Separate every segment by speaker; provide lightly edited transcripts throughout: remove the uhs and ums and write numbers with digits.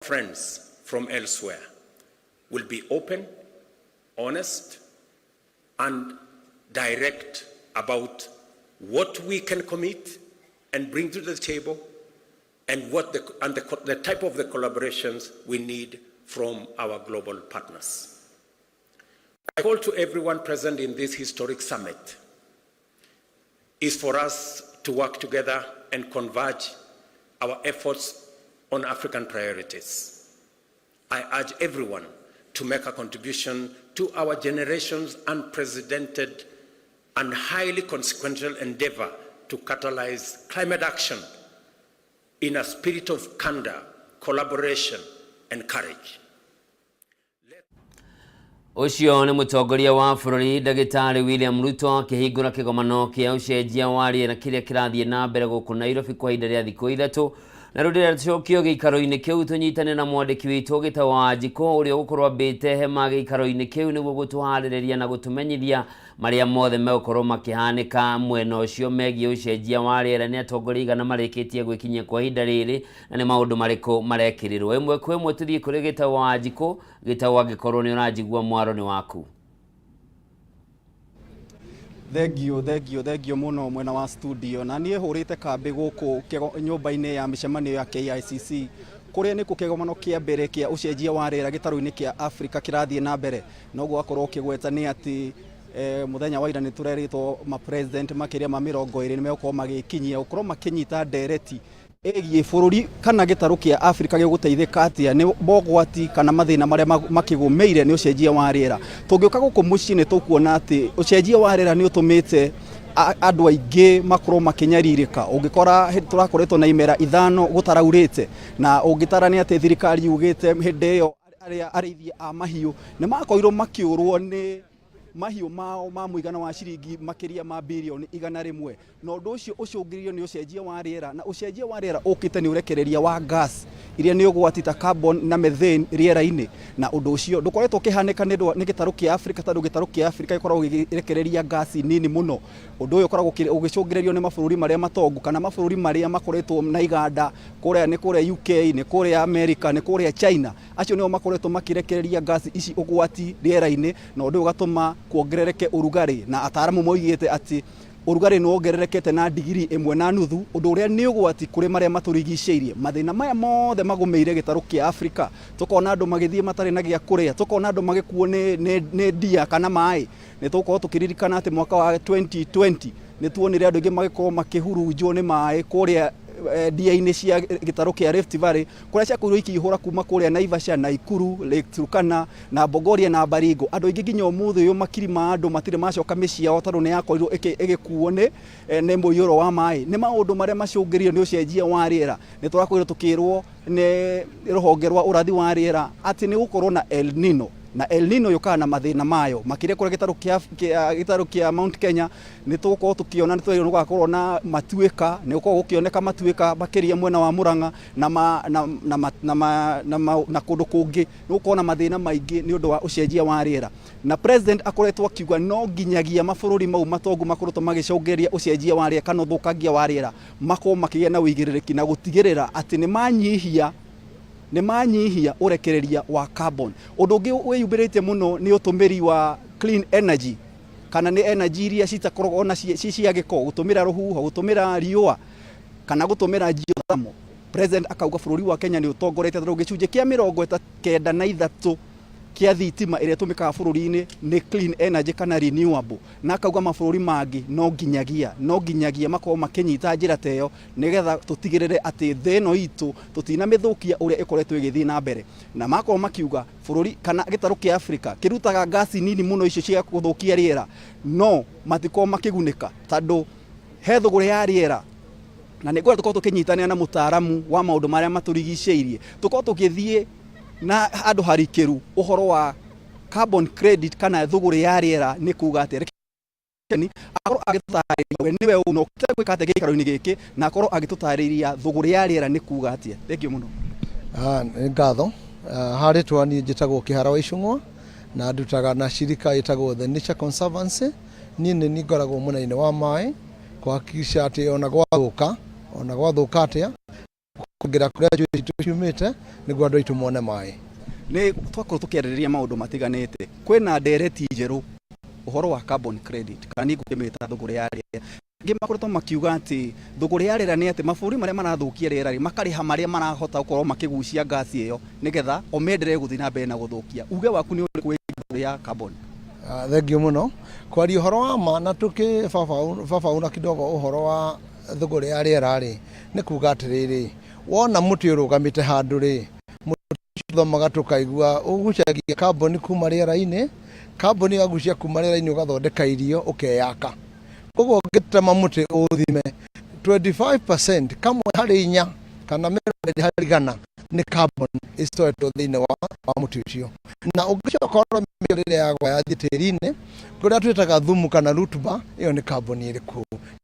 Speaker 1: friends from elsewhere will be open, honest, and direct about what we can commit and bring to the table, and the type of the collaborations we need from our global partners. I call to everyone present in this historic summit is for us to work together and converge our efforts on African priorities. I urge everyone to make a contribution to our generation's unprecedented and highly consequential endeavor to catalyze climate action in a spirit of candor, collaboration, and courage.
Speaker 2: Ucio ni mutongoria wa bururi Ndagitari William Ruto akihingura kigomano kia ucenjia wa riera kiria kirathie na mbere guku Nairobi kwa ihinda ria thikũ 3 na rudira rũcokio gĩikaro-inĩ kiu tunyitane na mwandĩki witũ gĩtawa Njiko ũrĩa gũkorwo ambĩte hema gĩikaro-inĩ kiu nĩguo gũtũharĩrĩria na gũtũmenyithia maria mothe megũkorwo makĩhanĩka mwena ũcio megiĩ ũcenjia wa rĩera nĩ atongoria igana marĩkĩtie gwĩkinyia kwa ihinda rĩrĩ na nĩ maũndũ marĩkũ marekĩrĩrwo ĩmwe kwa ĩmwe tũthiĩ kũrĩ gĩtawa Njiko gĩtawa angĩkorwo nĩ ũranjigua mwaro nĩ waku.
Speaker 3: Thengio muno mwena wa studio na niĩ hũrĩte kambĩ gũkũ nyũmba-inĩ ya mĩcemanio ya KICC kũrĩa nĩ kĩgomano kĩa mbere kĩa ũcenjia wa rĩera gĩtarũ-inĩ kĩa Afrika kĩrathiĩ na mbere noguo akorwo kĩgweta nĩ atĩ muthenya wa ira nĩ tũrerĩtwo president makĩria ma 20 nĩ megũkorwo magĩkinyia gũkorwo makĩnyita ndereti ĩgiĩ bũrũri kana gĩtarũ kĩa Afrika gĩgũteithĩka atĩa nĩ mogwati kana mathĩna marĩa makĩgũmĩire nĩ ũcenjia wa rĩera. Tũngĩũka gũkũ mũciĩ nĩ tũkuona atĩ ũcenjia wa rĩera nĩ ũtũmĩte andũ aingĩ makorwo makĩnyarirĩka. Ũngĩkora tũrakoretwo na imera 5 gũtaraurĩte na ũngĩtara nĩ atĩ thirikari yugĩte hĩndĩ ĩyo arĩithia a mahiũ nĩ makoirwo makĩũrwo nĩ mahiũ mao ma mũigana wa ciringi makĩria ma bilioni 100 na ũndũ ũcio ũcũngĩrĩirio nĩ ũcenjia wa rĩera na ũcenjia wa rĩera ũkĩte nĩ ũrekereria wa gas iria nĩ ũgwati ta carbon na methane rĩera-inĩ na ũndũ ũcio ndũkoretwo ũkĩhanĩka nĩ gĩtarũ kĩa Afrika tondũ gĩtarũ kĩa Afrika gĩkoragwo gĩgĩrekereria gas nini mũno. Ũndũ ũyũ ũkoragwo ũgĩcũngĩrĩrio nĩ mabũrũri marĩa matongu kana mabũrũri marĩa makoretwo na iganda kũrĩa UK nĩ kũrĩa America nĩ kũrĩa China acio nĩo makoretwo makĩrekereria gas ici ũgwati rĩera-inĩ na ũndũ ũgatũma kuongerereke urugarĩ na ataaramu moigĩte atĩ urugarĩ nĩ wongererekete na digrii 1.5 ũndũ ũrĩa nĩ ũgwati kũrĩ marĩa matũrigicĩirie. Mathĩna maya mothe magũmĩire gĩtarũ kĩa Afrika tũkona andũ magĩthiĩ matarĩ na gĩa kũrĩa tũkona andũ magĩkuo nĩ ndia kana maĩ nĩ tũkorwo tũkĩririkana atĩ mwaka wa 2020 nĩ tuonire andũ aingĩ magĩkorwo makĩhurunjwo nĩ maĩ kũrĩa ndia-inĩ cia gĩtarũ kĩa Rift Valley kũrĩa ciakorirwo ikĩihũra kuma kũrĩa Naivasha na Ikuru Lake Turkana na Bogoria na Baringo. Andũ aingĩ nginya ũmũthĩ ũyũ makiri ma andũ matirĩ macoka mĩciĩ yao tondũ nĩ yakorirwo ĩgĩkuo nĩ mũiyũro wa maĩ. Nĩ maũndũ marĩa macũngĩrĩirio nĩ ũcenjia wa rĩera. Nĩ tũrakorirwo tũkĩrwo nĩ rũhonge rwa ũrathi wa rĩera atĩ nĩ gũkorwo na El Nino na El Nino yũkaga na mathĩna mayo makĩria kũrĩa gĩtarũ kĩa Mount Kenya nĩ tũgũkorwo tũkĩona nĩ twagĩrĩirwo gũgakorwo na matuĩka nĩ gũkorwo gũkĩoneka matuĩka makĩria mwena wa Murang'a na kũndũ kũngĩ nĩ gũkorwo na mathĩna maingĩ nĩ ũndũ wa ũcenjia wa rĩera na president akoretwo akiuga no nginyagia mabũrũri mau matongu makoretwo magĩcũngĩrĩria ũcenjia wa rĩera kana ũthũkangia wa rĩera makorwo makĩgĩa na ũigĩrĩrĩki na gũtigĩrĩra atĩ nĩ manyihia ũrekereria wa carbon. Ũndũ ũngĩ wĩyumbĩrĩte mũno nĩ ũtũmĩri wa clean energy kana nĩ energy iria citakoragwo na cia gĩko gũtũmĩra rũhuho gũtũmĩra riũa kana gũtũmĩra geothermal. President akauga bũrũri wa Kenya nĩ ũtongoretie tondũ gĩcunjĩ kĩa 93 kia thitima ĩrĩa ĩtũmĩkaga bũrũri-inĩ nĩ clean energy kana renewable na akauga mabũrũri mangĩ no nginyagia makorwo makĩnyita njĩra ta ĩyo nĩgetha tũtigĩrĩre atĩ thĩ ĩno itũ tũtinamĩthũkia ũrĩa ĩkoretwo ĩgĩthiĩ na mbere na makorwo makiuga bũrũri kana gĩtarũ kĩa Afrika kĩrutaga gasi nini mũno icio cia gũthũkia rĩera no matikorwo makĩgunĩka tondũ he thũgũrĩ ya rĩera na nĩ tũkorwo tũkĩnyitanĩra na mũtaaramu wa maũndũ marĩa matũrigicĩirie tũkorwo tũgĩthiĩ na andũ harikĩru ũhoro wa carbon credit kana thũgũrĩ ya rĩera nĩ kuga atĩ akorwo agĩtũtarĩria we nĩwe ũno gwĩka atĩa gĩikaro-inĩ gĩkĩ na akorwo agĩtũtarĩria thũgũrĩ ya rĩera nĩ kuga atĩa. Thengio mũno.
Speaker 4: Nĩ ngatho harĩ twani njĩtagwo Kĩhara wa Icũng'wa na ndutaga na shirika ĩtagwo The Nature Conservancy niĩ nĩ ngoragwo mwena-inĩ wa maĩ kuhakikisha atĩ ona gwathũka atĩa kugera kuria njui tuciumite niguo andu aitu mone mai
Speaker 3: ni twakorwo tukiarĩrĩria maundu matiganĩte kwina ndereti njeru uhoro wa carbon credit kana ngukimita thogora ya rĩera ngi makoretwo makiuga ati thogora ya rĩera ni ati mabũrũri maria marathukia rĩera ri makariha maria marahota gukorwo makigucia gasi iyo nigetha omendere guthi na mbere na guthukia uge waku ni uri kwa ya carbon.
Speaker 4: Thengio muno kwaria uhoro wa ma na baba una kidogo uhoro wa thogora ya rĩera ri ni kuga atiriri wona muti urugamite handu ri thomaga tukaigua ugucagia carbon kuma rĩera-inĩ carbon yagucia kuma rĩera-inĩ ugathondeka irio ukeyaka koguo ngitema muti uthime 25% kamwe harĩ 4 kana 20 harĩ 100 ni carbon istoetwo thĩinĩ wa muti ucio na ũngĩcoka ũrora mĩrĩre yagwa ya tĩri-inĩ kũrĩa twĩtaga thumu kana rutuba iyo ni carbon ĩrĩkũ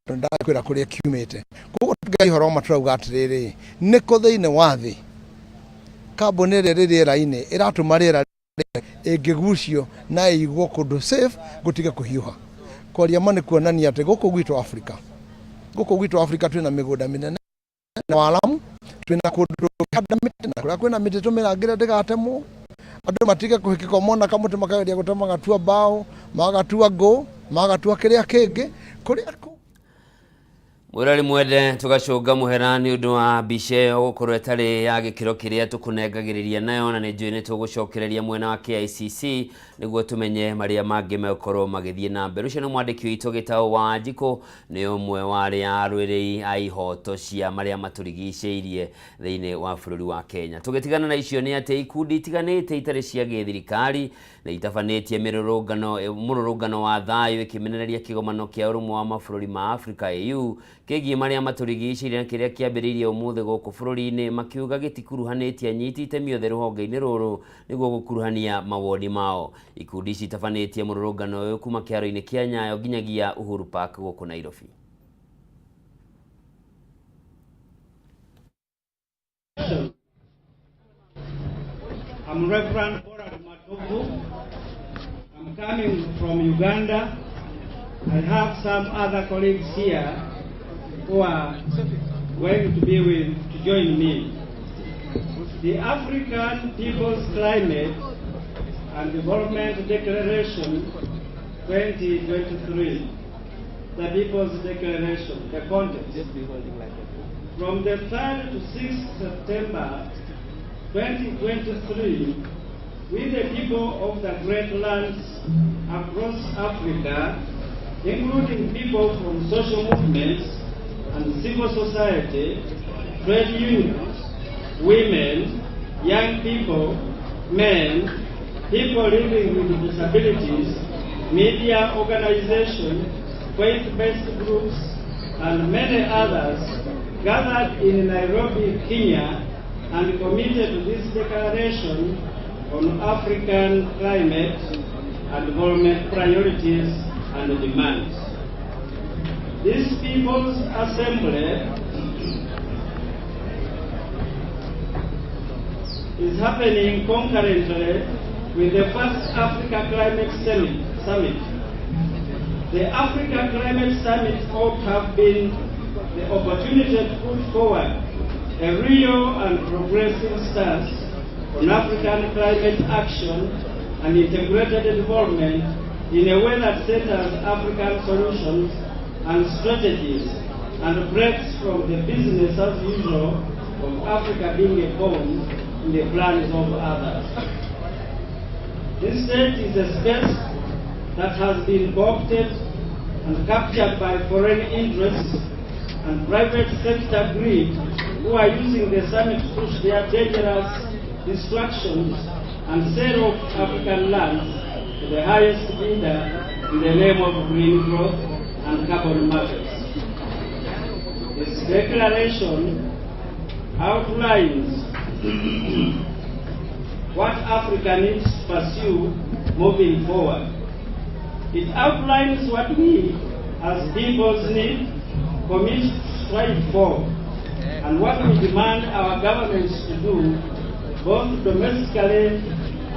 Speaker 4: ndakwĩra kũrĩa kiumĩte koguo ngai horo maturauga atĩrĩrĩ nĩkũ thĩinĩ wa thĩ carbon rĩera-inĩ ĩratũma rĩera ĩngĩgucio na ĩigwo kũndũ safe gũtige kũhiũha kwaria ma nĩ kuonania atĩ gũkũ gwitũ Africa twĩna mĩgũnda mĩnene na waramu twĩna kũndũ kũhanda mĩtĩ na kũrĩa kwĩna mĩtĩ tũmĩrangĩre ndĩgatemwo andũ matige kũhĩkĩka mona kamũtĩ makageria gũtema gatua mbaũ magatua ngũ magatua kĩrĩa kĩngĩ kũrĩa
Speaker 2: Mwirari mwende tugacunga muhera ni undu wa bice gukorwo etari ya gikiro kiria tukunengagiriria nayo na njui ni tugucokereria mwena wa KICC niguo tumenye maria mangi mekorwo magithie na mbere ucio ni mwandiki witu gitao wa Njiko ni umwe wa aria arwirei aihoto cia maria maturigiceirie thiini wa bururi wa Kenya tugitigana na icio ni ati ikundi itiganite itari cia githirikari na itafanetie mururungano wa thayu ikimenereria kigomano kia urumwe wa mabururi ma Africa EU kegie maria maturigiceirie na kiria kiambiririe umuthe guku bururi-ini makiuga gitikuruhanetie anyiti itemi othe ruhonge-ini ruru niguo gukuruhania mawoni mao ikundi ici itafanetie mururungano uyu kuma kiaro-ini kia Nyayo nginyagia Uhuru Park guku Nairobi.
Speaker 5: I'm Reverend Matuura-ini. I'm coming from Uganda. I have some other colleagues here who are going to join me. The African People's Climate and Development Declaration 2023. The People's Declaration, the context. From the 3rd to 6th September 2023, we the people of the great lands across Africa, including people from social movements and civil society, trade unions, women, young people, men, people living with disabilities, media organizations, faith-based groups, and many others gathered in Nairobi, Kenya, and committed to this declaration on African climate and development priorities and demands. This People's Assembly is happening concurrently with the first Africa Climate Summit. The Africa Climate Summit ought to have been the opportunity to put forward a real and progressive stance on African climate action and integrated development in a way that centers African solutions and strategies and breaks from the business as usual of Africa being a pawn in the plans of others. Instead, it is a space that has been co-opted and captured by foreign interests and private sector greed who are using the summit to push their dangerous distractions and sell off African lands to the highest bidder in the name of green growth and carbon markets. This declaration outlines what Africa needs to pursue moving forward. It outlines what we as peoples need, commit, strive for, and what we demand our governments to do, both domestically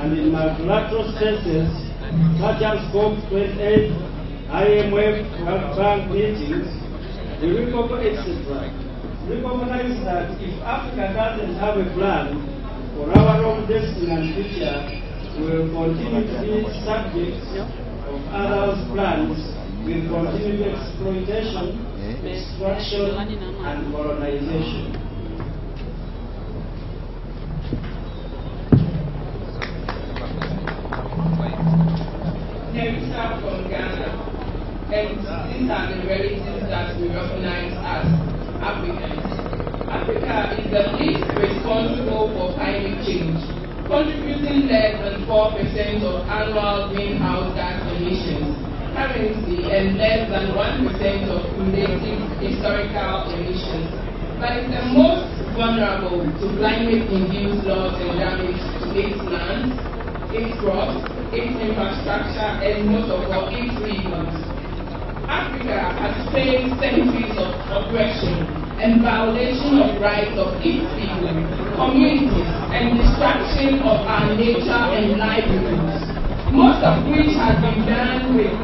Speaker 5: and in multilateral spaces, such as COP28, IMF, World Bank meetings, the WICOP, etc. recognize that if Africa doesn't have a plan for our own destiny and future, we will continue to be subjects of others' plans with continued exploitation, extraction, and colonization.
Speaker 6: We start from Ghana, and these are the relatives that we recognize as Africans. Africa is the least responsible for climate change, contributing less than 4% of annual greenhouse gas emissions currently and less than 1% of cumulative historical emissions. But it's the most vulnerable to climate-induced loss and damage to its land, its crops, its infrastructure, and most of all, its peoples. Africa has faced centuries of oppression and violation of rights of its people, communities, and destruction of our nature and livelihoods, most of which has been done with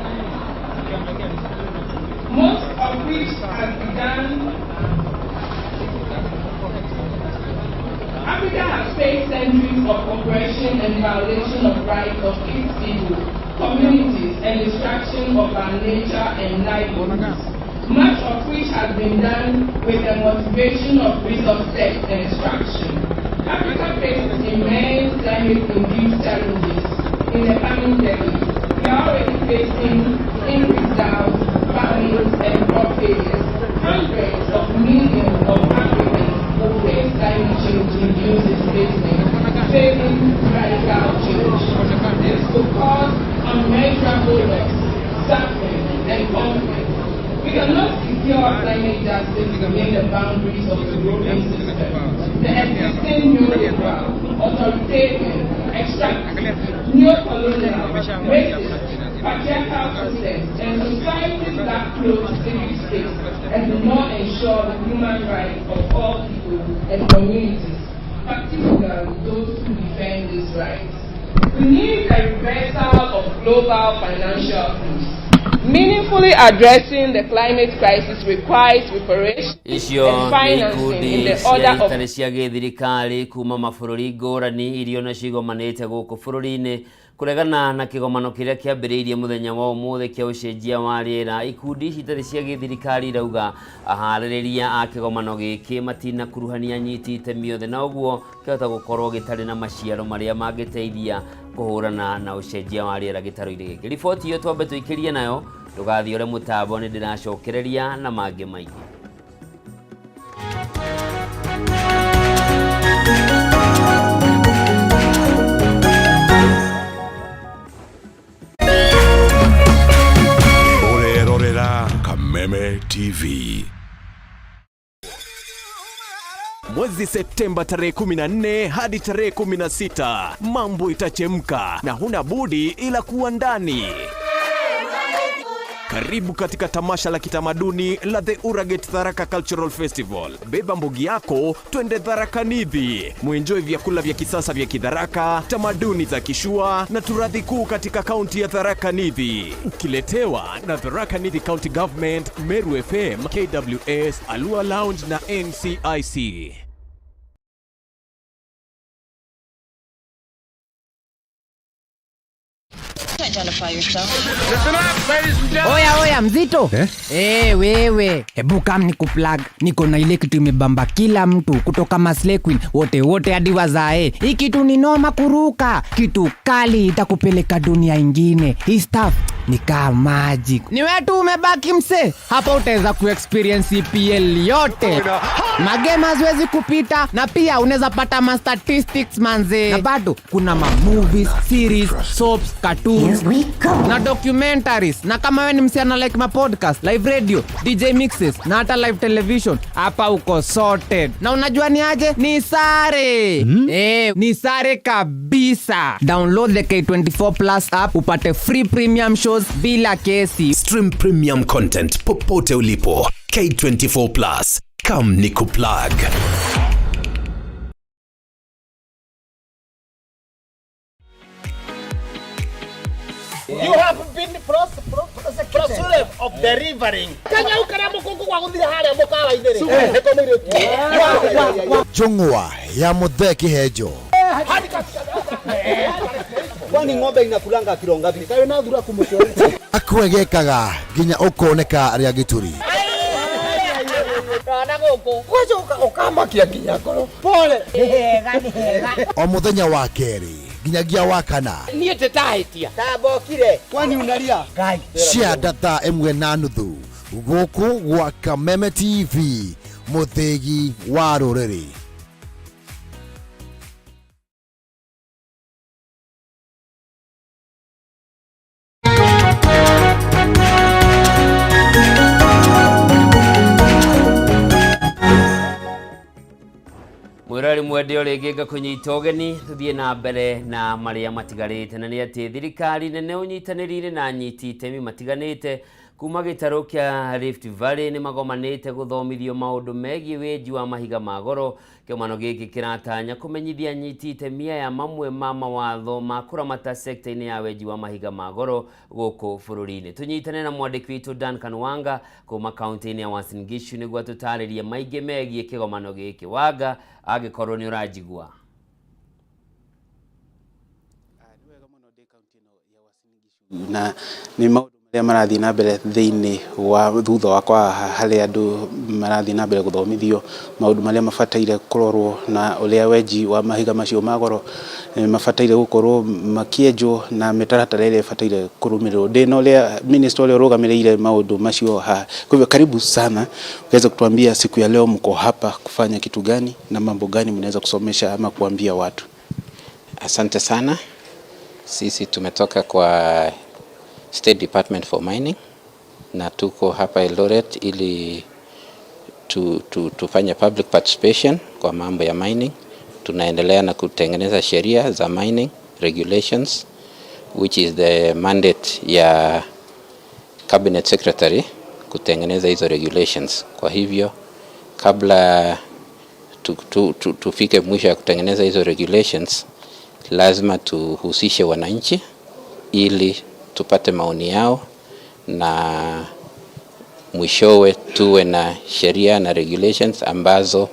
Speaker 6: Africa has faced centuries of oppression and violation of rights of its people, communities, and destruction of our nature and livelihoods, much of which has been done with the motivation of resource theft and extraction. Africa faces immense climate-induced challenges in the coming decades. We are already facing increased drought, famines, and crop failures. Hundreds of millions of Africans will face climate change-induced displacement, facing radical change. This will cause unmeasurable loss, suffering, and conflict. We cannot secure climate justice within the boundaries of the European system. The existing neoliberal, authoritarian, extractive, neo-colonial, racist, patriarchal systems, and societies that close civic space and do not ensure the human rights of all people and communities, particularly those who defend these rights. We need a reversal of global financial flows. Meaningfully addressing the climate crisis requires preparation and financing in the order of
Speaker 2: thirikari kuma mabũrũri ngũrani irio na cigomanĩte gũkũ bũrũri-inĩ kuregana na kĩgomano kĩrĩa kĩambĩrĩirie mũthenya wa ũmũthĩ kĩa ũcenjia wa rĩera. Ikundi citarĩ cia gĩthirikari irauga aharĩrĩria a kĩgomano gĩkĩ matina kuruhania nyiti itemi othe, na ũguo kĩhota gũkorwo gĩtarĩ na maciaro marĩa mangĩteithia kũhũrana na ũcenjia wa rĩera gĩtarũ-inĩ gĩkĩ. Riboti iyo twambe tũikĩrie nayo, ndũgathiĩ ũrĩa mũtambo nĩ ndĩracokereria na mangĩ maingĩ.
Speaker 7: Kameme TV. Mwezi Septemba tarehe 14 hadi tarehe 16 mambo itachemka na huna budi ila kuwa ndani. Karibu katika tamasha la kitamaduni la The Uragate Tharaka Cultural Festival. Beba mbogi yako, twende Tharaka Nithi. Muenjoy vyakula vya kisasa vya Kitharaka, tamaduni za Kishua na turadhi kuu katika kaunti ya Tharaka Nithi. Ukiletewa na Tharaka Nithi County Government, Meru FM, KWS, Alua Lounge na NCIC.
Speaker 8: Identify yourself. Listen up, ladies and gentlemen. Oya mzito. Wewe. Hebu kam nikuplug. Niko na ile kitu imebamba kila mtu kutoka Maslay Queen wote hadi wazae. Hii kitu ni noma kuruka. Kitu kali itakupeleka dunia ingine. Hii stuff ni kama magic. Ni wewe tu umebaki mse. Hapa utaweza kuexperience EPL yote. Magame haziwezi kupita na pia unaweza pata ma statistics manze. Na bado kuna ma movies, series, soaps, cartoons na documentaries. Na kama wewe ni msichana like ma podcast, live radio, DJ mixes na hata live television, hapa uko sorted. Na unajua ni aje? Ni sare. Ni sare kabisa. Download the K24 Plus app upate free premium shows bila kesi.
Speaker 7: Stream premium content popote ulipo. K24 Plus. Come nikuplug.
Speaker 9: You have been prosecuted. problem of delivering. Kanya ukara mukungu kwa guthira haria mukawa-ini ri. Niko mwire.
Speaker 10: Jungwa ya mutheki hejo.
Speaker 9: Kwani ng'ombe inakulanga kilo ngapi? Kayo na thura kumushora.
Speaker 10: Akwegekaga nginya ukoneka ria gituri.
Speaker 9: Kana goko. Kwaje ukamakia nginya koro. Pole. Hega.
Speaker 10: O muthenya wa keri nginyagia wa kana.
Speaker 9: Nie tetahitia. Tabokire. Kwani unalia? Ngai.
Speaker 10: Cia ndata imwe na nuthu. Guku gwa Kameme TV muthegi wa ruriri.
Speaker 2: Mwirari mwende oringi kunyita ugeni tuthie na mbere na maria matigarite na ni ati thirikari nene unyitanirire na nyiti itemi matiganite kuma gitaro kia Rift Valley ni magomanite guthomithio maundu megie weji wa mahiga magoro kiomano giki kiratanya kumenyithia nyiti itemi ya mamwe ma mawatho ma kuramata sekta-ini ya weji wa mahiga magoro guku bururi-ini. Tunyitane na mwandiki witu Dan Kanwanga kuma kaunti-ini ya Uasin Gishu niguo tutaririe maingi megie kigomano giki. Wanga agikorwo ni urajigua.
Speaker 11: Na ni maundu maria marathi na mbere thiini wa thutha wakwa hari andu marathi na mbere guthomithio maundu maria mafataire kurorwo na uria weji wa mahiga macio magoro mafataire gukorwo makienjwo na mitaratara iria ifataire kurumirwo. Ndina uria minister uria urugamiriire maundu macio ha. Kwa hivyo karibu sana, uweze kutuambia siku ya leo mko hapa kufanya kitu gani na mambo gani mnaweza kusomesha ama kuambia watu?
Speaker 12: Asante sana. Sisi tumetoka kwa State Department for Mining na tuko hapa Eldoret ili tufanye public participation kwa mambo ya mining. Tunaendelea na kutengeneza sheria za mining regulations, which is the mandate ya Cabinet Secretary kutengeneza hizo regulations. Kwa hivyo kabla tufike mwisho ya kutengeneza hizo regulations, lazima tuhusishe wananchi ili tupate maoni yao na mwishowe tuwe na sheria na regulations ambazo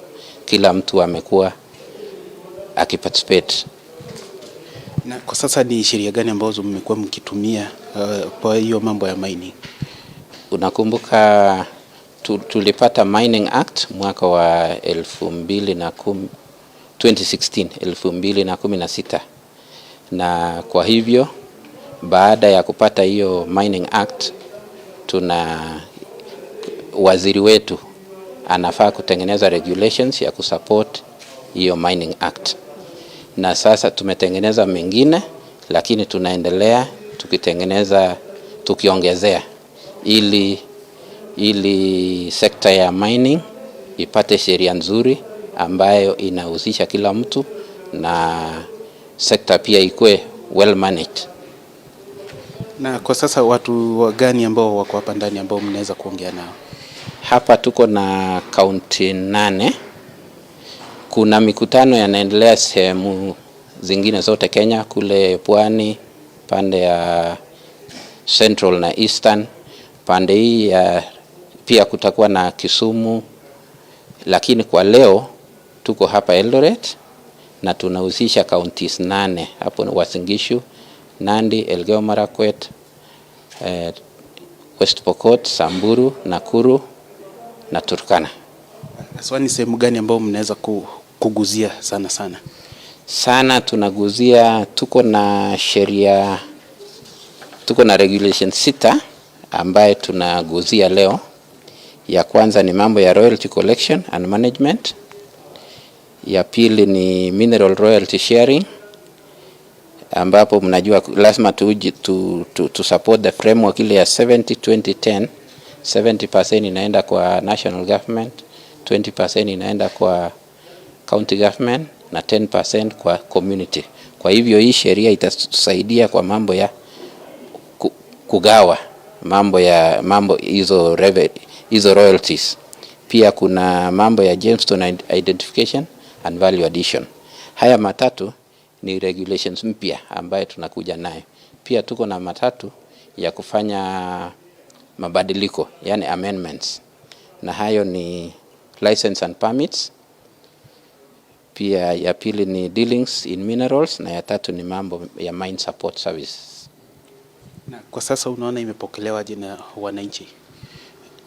Speaker 12: kila mtu amekuwa akiparticipate.
Speaker 11: Na kwa sasa ni sheria gani ambazo mmekuwa mkitumia kwa hiyo mambo ya mining?
Speaker 12: Unakumbuka tulipata Mining Act mwaka wa 2016 na kwa hivyo baada ya kupata hiyo Mining Act, tuna waziri wetu anafaa kutengeneza regulations ya kusupport hiyo Mining Act. Na sasa tumetengeneza mengine, lakini tunaendelea tukitengeneza, tukiongezea ili sekta ya mining ipate sheria nzuri ambayo inahusisha kila mtu na sekta pia ikuwe well managed.
Speaker 11: Na kwa sasa watu gani ambao wako hapa ndani ambao mnaweza kuongea nao?
Speaker 12: Hapa tuko na kaunti 8. Kuna mikutano yanaendelea sehemu zingine zote Kenya, kule Pwani, pande ya Central na Eastern, pande hii pia kutakuwa na Kisumu, lakini kwa leo tuko hapa Eldoret na tunahusisha counties 8 hapo Uasin Gishu, Nandi, Elgeyo Marakwet, West Pokot, Samburu, Nakuru na Turkana.
Speaker 11: Swali, sehemu gani ambao mnaweza kuguzia sana?
Speaker 12: Sana tunaguzia, tuko na sheria, tuko na regulation 6 ambaye tunaguzia leo. Ya kwanza ni mambo ya royalty collection and management. Ya pili ni mineral royalty sharing, ambapo mnajua lazima to support the framework ile ya 70-20-10. 70% inaenda kwa national government, 20% inaenda kwa county government na 10% kwa community. Kwa hivyo hii sheria itatusaidia kwa mambo ya kugawa mambo hizo royalties. Pia kuna mambo ya gemstone identification and value addition. Haya matatu ni regulations mpya ambaye tunakuja nayo. Pia tuko na matatu ya kufanya mabadiliko, yani amendments. Na hayo ni license and permits. Pia ya pili ni dealings in minerals, na ya tatu ni mambo ya mine support services.
Speaker 11: Na kwa sasa unaona imepokelewa je na wananchi?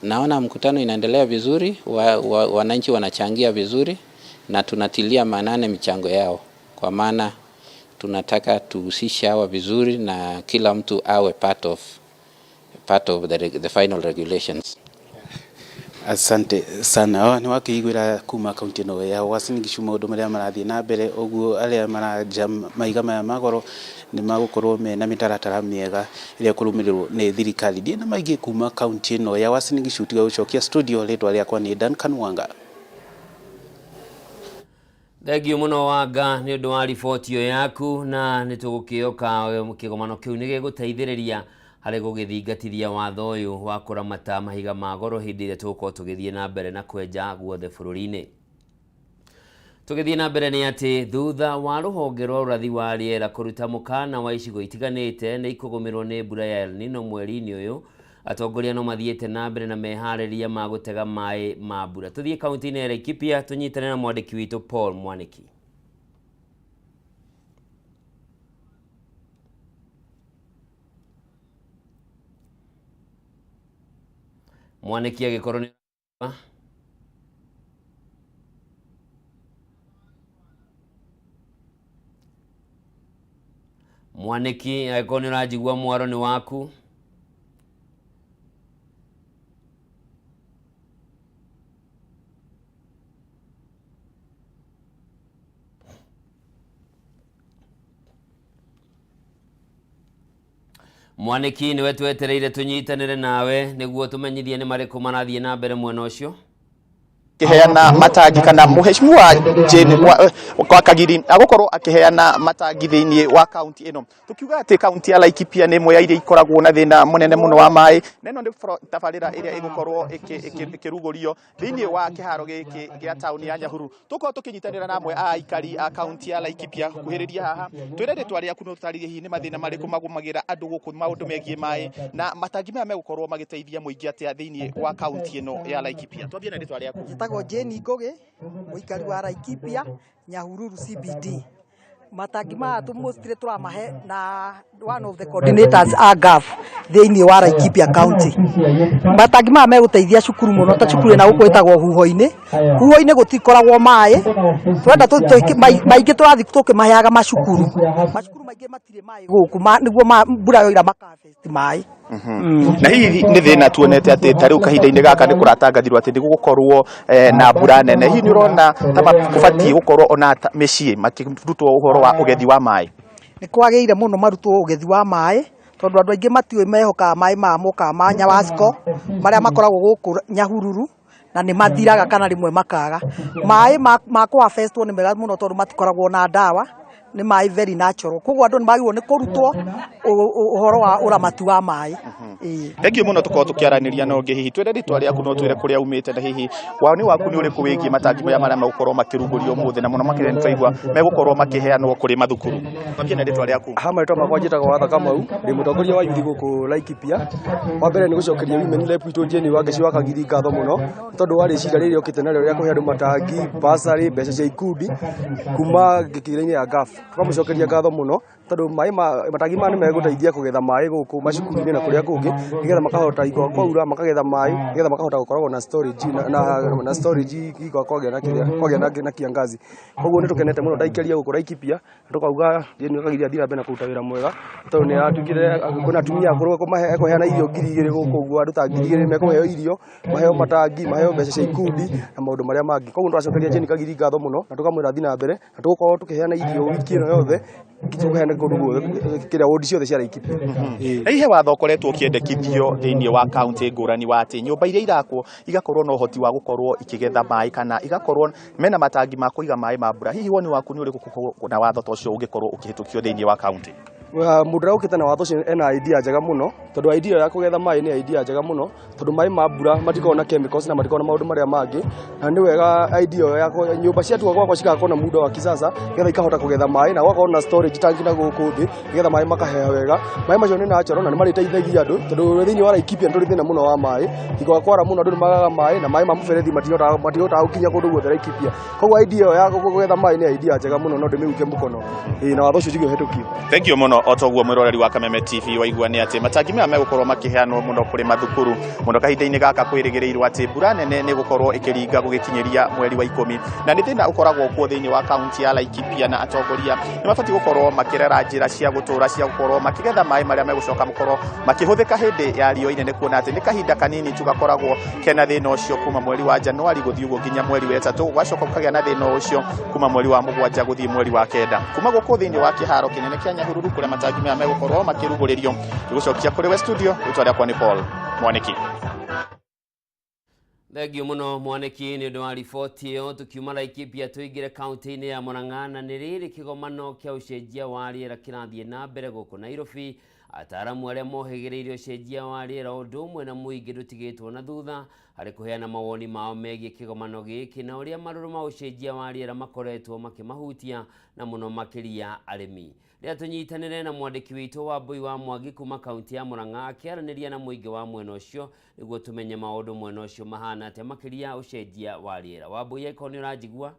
Speaker 12: Naona mkutano inaendelea vizuri, wananchi wanachangia vizuri, na tunatilia maanane michango yao, kwa maana tunataka tuhusishe hawa vizuri na kila mtu awe part of the final regulations.
Speaker 11: Asante sana. Ni wakiigwira kuma kaunti no ya Uasin Gishu maundu maria marathie na mbere uguo aria maranja maiga maya magoro ni magukorwo mena mitaratara miega iria kurumirirwo ni thirikari. Ndie na maigi kuma kaunti no ya Uasin Gishu tiga gucokia studio ritwa riakwa ni Duncan Wanga.
Speaker 2: Thengio muno Wanga ni undu wa riboti iyo yaku, na nitugukioka kigomano kiu ni giguteithiriria hari gugithingatithia watho uyu wa kuramata mahiga magoro hindi ire tuko tugithie na mbere na kwenja guothe bururi-ini. Tugithie na mbere ni ati thutha wa ruhonge rwa urathi wa riera kuruta mukana wa icigo itiganite ni ikugumirwo ni mbura ya El Nino mweri-ini uyu, atongoria no mathiete na mbere na mehariria ma gutega mai ma mbura. Tuthie kaunti-ini ya Laikipia tunyitane na mwandiki witu Paul Mwaniki. Mwaniki agikorwo ni Mwaniki agikorwo ni urajigua mwaro ni waku. Mwaniki niwe twetereire tunyitanire nawe niguo tumenyithie ni mariku marathie na mbere mwena ucio.
Speaker 13: Kiheana matangi kana muheshimiwa Jane kwa Kagiri agukorwo akiheana matangi thiini wa county ino. Tukiuga ati county ya Laikipia ni imwe ya iria ikoragwo na thina munene muno wa mai, na ino ni tabarira iria igukorwo ikirugurio thiini wa kiharo giki gia town ya Nyahuru. Tuko tukinyitanira na amwe a ikari a county ya Laikipia kuhiriria haha twire ritwa riaku no tutaririe hihi ni mathina mariku magumagira andu guku maundu megie mai, na matangi maya megukorwo magiteithia muingi atia thiini wa county ino ya Laikipia. Twambie na ritwa riaku.
Speaker 14: Tago Jeni Ngoge muikari wa Laikipia Nyahururu CBD. Matangi ma tumustire turamahe na one of the coordinators agaf thiini wa Laikipia County. Matangi ma meguteithia cukuru muno ta cukuru na guko itagwo huho-ini gutikoragwo mai. Twenda maingi turathi tukimaheaga macukuru maingi matire mai guku niguo mbura yoira makafesti mai.
Speaker 13: Na hihi ni thina tuonete ati tariu kahinda-ini gaka ni kuratangathirwo ati gugukorwo na mbura nene. Hihi ni urona ta kubatie gukorwo ona micii makirutwo uhoro wa ugethi wa mai?
Speaker 14: Ni kwageire muno marutwo ugethi wa mai tondu andu aingi matiwe mehoka mai ma muka ma Nyawasco maria makoragwo guku Nyahururu na ni mathiraga kana rimwe makaga. Mai ma kwa festival ni mega muno tondu matikoragwo na dawa, ni mai very natural. Koguo andu ni magirwo ni kurutwo uhoro wa uramati wa mai.
Speaker 13: Thengio muno tukorwo tukiaraniria no ngi hihi twende ritwa riaku no twire kuria umite na hihi wani waku ni uriku wigie matangi maya maria magukorwo makirugurio muthi na muno makire nitwaigua megukorwo makiheanwo kuri mathukuru. Twambie na ritwa riaku.
Speaker 15: Hama ritwa makwa njitagwo Watha Kamau ndi mutongoria wa yuthi guku Laikipia. Wa mbere ni gucokeria women rep itu Jeni wa Geci wa Kagiri ngatho muno tondu wari cira riri okite na ria kuhe andu matangi basari mbeca cia ikundi kuma gikire-ini ya gaf. Tukamucokeria ngatho muno tondu matangi ma ni meguteithia kugetha mai guku macukuru-ini na kuria kungi nigetha makahota iko kwaura makagetha mai nigetha makahota gukoragwo na storage na storage iko kwagĩa na kiangazi. Koguo ni tukenete muno ndaikeria guku Laikipia tukauga Jeni Kagiri athira mbere na kuruta wira mwega tondu ni atukire kuna atumia akuru kuheana irio 2,000 guku uguo andu ta 2,000 mekuheo irio maheo matangi maheo mbeca cia ikundi na maundu maria mangi. Koguo turacokeria Jeni Kagiri ngatho muno na tukamwira athii na mbere na tugukorwo tukiheana irio wiki ino yothe tukuheana kundu guothe kiria wodi ciothe cia Laikipia.
Speaker 13: Ihe watho ukoretwo ukiendekithio thiini wa county ngurani wa ati nyumba iria irakwo igakorwo na uhoti wa gukorwo ikigetha mai kana igakorwo mena matangi ma kuiga mai ma mbura. Hihi woni waku ni uriku na watho ta ucio ungikorwo ukihitukio thiini wa county?
Speaker 15: mundu ukite na watho ena idea njega muno tondu idea ya kugetha mai ni idea njega muno tondu mai ma mbura matiko na chemicals na matiko na maundu maria mangi na ni wega idea ya nyumba cia tu gwakwa cigakwo na muda wa kisasa getha ikahota kugetha mai na gwakwa na storage tangi na guku thi getha mai makahea wega mai macio ni natural na ni mariteithagia andu tondu thiini wa Laikipia nduri thina muno wa mai iko kwara muno andu ni magaga mai na mai ma muberethi matihota gukinya kundu guothe Laikipia koguo idea ya kugetha mai ni idea njega muno no ndimiuke mukono na watho ucio cigio hetukio.
Speaker 13: Thank you muno otoguo mwiroreri wa Kameme TV waigua ni ati matangi maya megukorwo makiheanwo muno kuri mathukuru muno kahinda-ini gaka kwirigirirwo ati mbura nene ni gukorwo ikiringa gugikinyiria mweri wa 10 na ni thina ukoragwo kuo thiini wa kaunti ya Laikipia na atongoria ni mabati gukorwo makirera njira cia gutura cia gukorwo makigetha mai maria megucoka mukorwo makihuthika hindi ya rio inene kuona ati ni kahinda kanini tugakoragwo kena thina ucio kuma mweri wa Januari guthii uguo nginya mweri wa 3 gwacoka kukagia na thina ucio kuma mweri wa 7 guthii mweri wa 9 kuma guku thiini wa kiharo kinene kia Nyahururu kuria matangi maya megukorwo makiruguririo tugucokia kuri we studio witwa kwa ni Paul Mwaniki.
Speaker 2: Thegio muno Mwaniki ni undu wa riboti iyo tukiuma Laikipia tuigire kaunti-ini ya Murang'a na ni riri kigomano kia ucenjia wa riera kirathie na mbere guku Nairobi. Ataramu aria mohegereirio ucenjia wa riera undu umwe na muingi rutigitwo na thutha hari kuheana mawoni mao megie kigomano giki na uria maruru ma ucenjia wa riera makoretwo makimahutia na muno makiria arimi. Ria tunyitanire na mwandiki witu wa Mbui wa Mwangi kuma kaunti ya Murang'a akiaraniria na muingi wa mwena ucio niguo tumenye maundu mwena ucio mahana atia makiria ucenjia wa riera. Wa Mbui iko ni urajigua?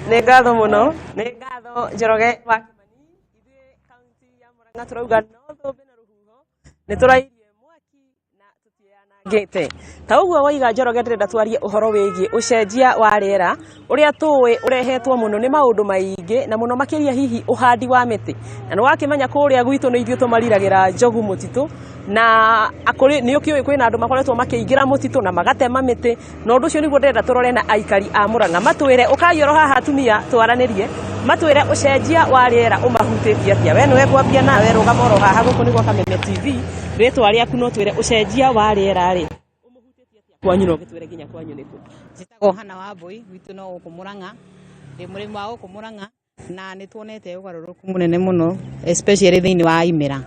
Speaker 16: Ni ngatho muno, ni ngatho Njoroge wa Kimani ithuĩ kaunti ya Murang'a turauga no thũmbĩ na rũhuho ni turairie mwaki na tutianangĩte. Ta ũguo waiga Njoroge ndĩrenda twarie ũhoro wĩgiĩ ũcenjia wa rĩera ũrĩa tũĩ ũrehetwo mũno nĩ maũndũ maingĩ na mũno makĩria hihi ũhandi wa mĩtĩ. Na nĩ wakĩmenya kũrĩa gwitũ nĩ ithuĩ tũmariragĩra njogu mũtitũ na akuri nĩ ũkĩũĩ kwĩna andũ makoretwo makĩingĩra mũtitũ na magatema mĩtĩ na ũndũ ũcio nĩguo ndĩrenda tũrore na aikari a Murang'a matwĩre ũkaioro haha atumia twaranĩrie matwĩre ũcenjia wa rĩera ũmahutĩtie atĩa. We nĩwe kwambia nawe rũgama oro haha gũkũ nĩgwo Kameme TV rĩtwa rĩaku no twĩre ũcenjia wa rĩera rĩ ũmũhutĩtie atĩa kwanyu no gĩtwĩre nginya kwanyu nĩkũ.
Speaker 17: Njĩtagwo Hana wa Mbui gwitũ no gũkũ Murang'a ndĩ mũrĩmi wa gũkũ Murang'a na nĩ tuonete ũgarũrũku mũnene mũno especially thĩinĩ wa imera.